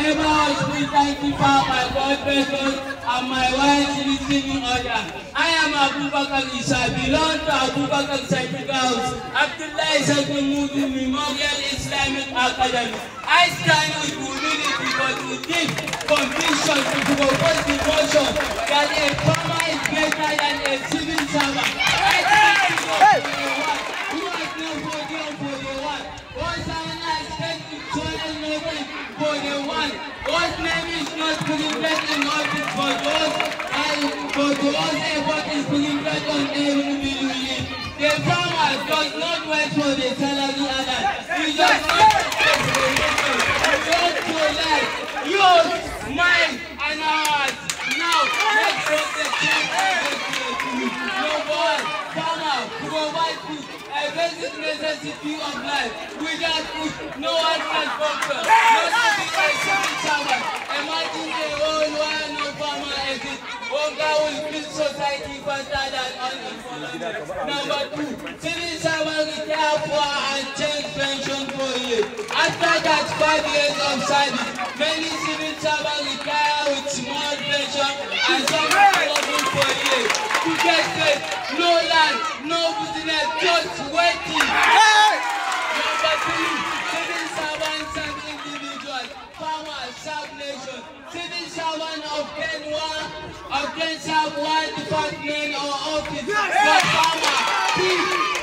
ever hospitality for my God person and my wife's receiving order. I am Abubakar Isa, belong to Abubakar Sadiq House, Abdullah Isamudu Memorial Islamic Academy. I stand with humility but with deep conviction to propose the motion that a farmer is greater than a civil servant. I stand for the one who has no podium for the one. Hosanna is taking solemn notice for the one whose name is not printed in office for those effort is printed on every building. The farmer does not wait for the salary alert. He does not use mind and heart. Now, let's put the number one, farmer provide food, a basic necessity of life. Without food, no one can function. Not to be a civil servant. Imagine the whole world no farmer exists. Hunger will kill society faster than unemployment. Number two, civil servant retire for and change pension for a year. After that 5 years of service, many civil servants retire with small pension and some struggle for a year. To get paid, no land, no business, just waiting. Number three, civil servants and individuals, farmers, serve nation. Civil servants obtain serve one department or office. But farmer,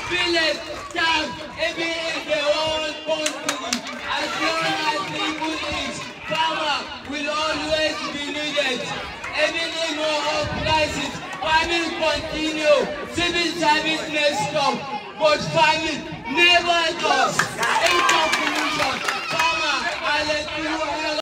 village, town, even in the whole country, as long as people eat, farmer will always be needed. Even in war crisis, farming continue. Civil service may stop, but farming never does. In conclusion, farmer, I let you